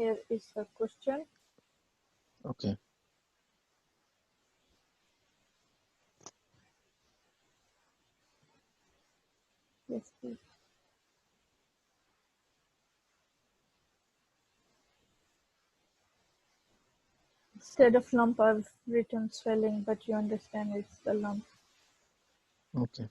here is a question. Okay. Yes, please. Instead of lump, I've written swelling, but you understand it's the lump. Okay.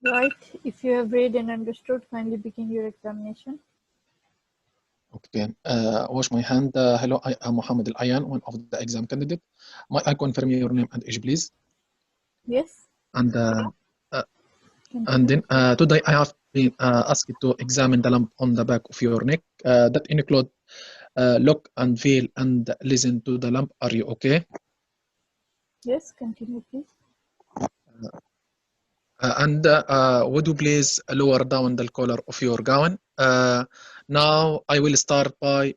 Right. If you have read and understood, kindly begin your examination. Okay. Wash my hand. Hello, I am Mohammed Al Ayan, one of the exam candidate. May I confirm your name and age, please? Yes. And Continue. then today I have been asked to examine the lump on the back of your neck. That include look and feel and listen to the lump. Are you okay? Yes. Continue, please. And would you please lower down the collar of your gown? Now I will start by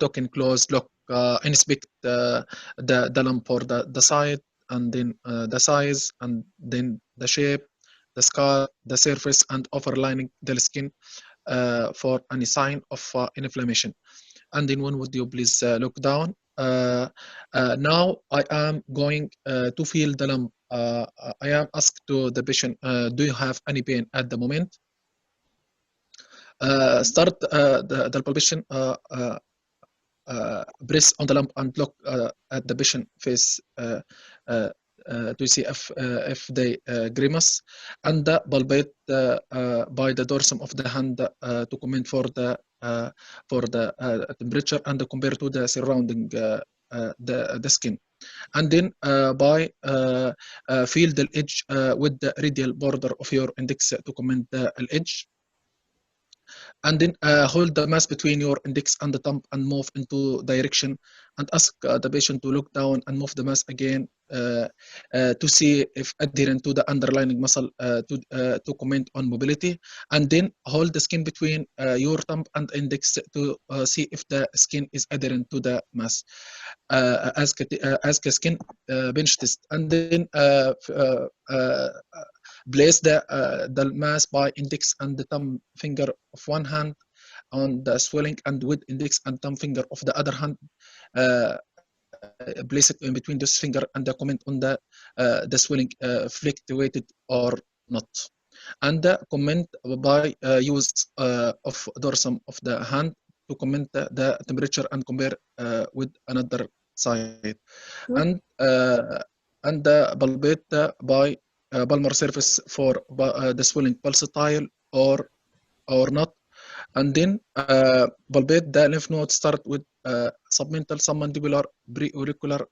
talking close look, inspect the lump for the side, and then the size, and then the shape, the scar, the surface, and overlining the skin for any sign of inflammation. And then when would you please look down? Now I am going to feel the lump. I am asked to the patient, do you have any pain at the moment? Start the palpation, press on the lump and look at the patient face to see if they grimace, and palpate by the dorsum of the hand to comment for the temperature and compare to the surrounding the skin, and then by feel the edge with the radial border of your index to comment the edge, and then hold the mass between your index and the thumb and move into direction, and ask the patient to look down and move the mass again to see if adherent to the underlying muscle to comment on mobility, and then hold the skin between your thumb and index to see if the skin is adherent to the mass. Ask a skin bench test, and then place the mass by index and the thumb finger of one hand on the swelling, and with index and thumb finger of the other hand, place it in between this finger and comment on the swelling fluctuated or not, and comment by use of dorsum of the hand to comment the temperature and compare with another side, and palpate by palmar surface for the swelling pulsatile or not, and then palpate the lymph node. Start with submental, submandibular, pre-auricular,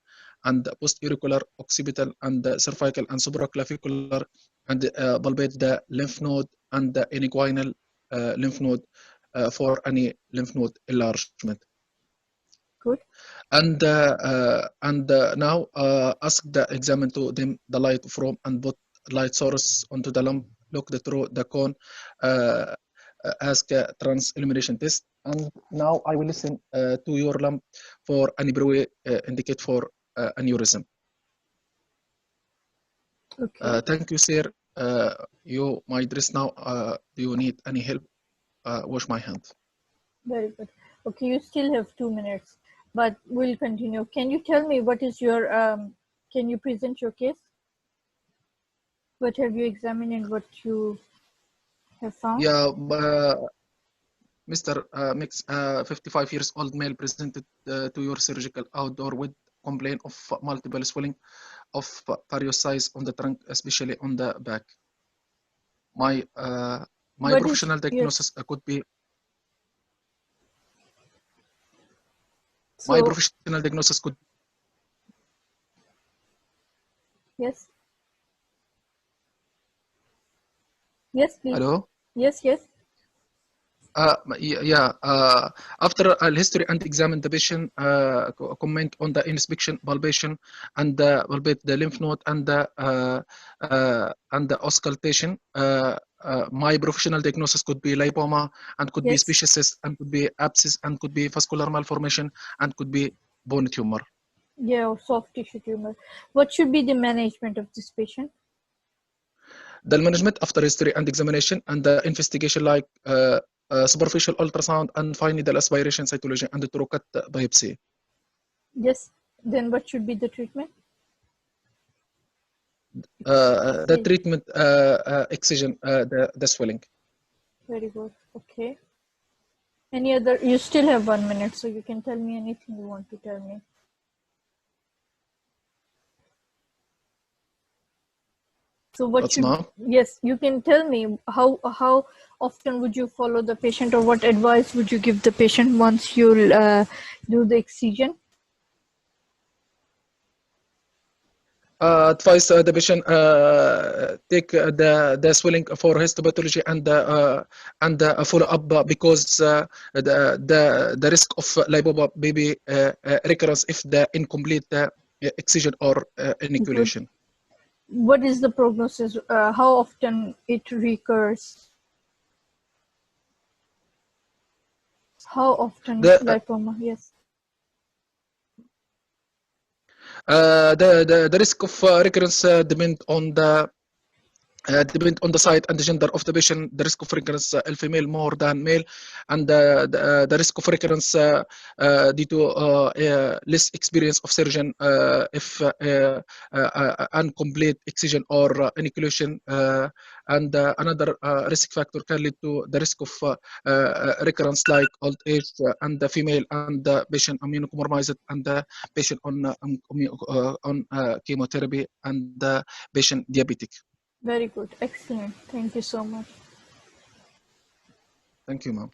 and post-auricular, occipital, and cervical and supraclavicular, and palpate the lymph node and the inguinal lymph node for any lymph node enlargement. Good. And now ask the examiner to dim the light from and put light source onto the lamp. Look through the cone. Ask a trans illumination test. And now I will listen to your lamp for any brewery indicate for aneurysm. Okay. Thank you, sir. You my dress now. Do you need any help? Wash my hand. Very good. Okay, you still have 2 minutes, but we'll continue. Can you tell me what is your, can you present your case? What have you examined and what you have found? Yeah, Mr. Mix, 55 years old male presented to your surgical outdoor with complaint of multiple swelling of various size on the trunk, especially on the back. My professional diagnosis could be My So professional diagnosis could. yes, yes, please. Hello. Yes, yes. Yeah. After history and examine the patient, comment on the inspection, palpation, and palpate the lymph node and the auscultation. My professional diagnosis could be lipoma, and could be Yes. species cyst, and could be abscess, and could be vascular malformation, and could be bone tumor. Yeah, or soft tissue tumor. What should be the management of this patient? The management after history and examination and the investigation like superficial ultrasound and finally the aspiration cytology and the trocat biopsy. Yes. Then what should be the treatment? The treatment excision, the swelling. Very good. Okay. Any other? You still have 1 minute, so you can tell me anything you want to tell me. So what should? Yes, you can tell me how often would you follow the patient, or what advice would you give the patient once you do the excision? Advise the patient take the swelling for histopathology and follow up because the risk of lipoma baby recurrence if the incomplete excision or inoculation. What is the prognosis? How often it recurs? How often lipoma? Yes. The risk of recurrence depend on the site and the gender of the patient. The risk of recurrence female more than male, and the risk of recurrence due to less experience of surgeon if incomplete excision or inoculation, and another risk factor can lead to the risk of recurrence like old age and the female and the patient immunocompromised and the patient on chemotherapy and the patient diabetic. Very good. Excellent. Thank you so much. Thank you, ma'am.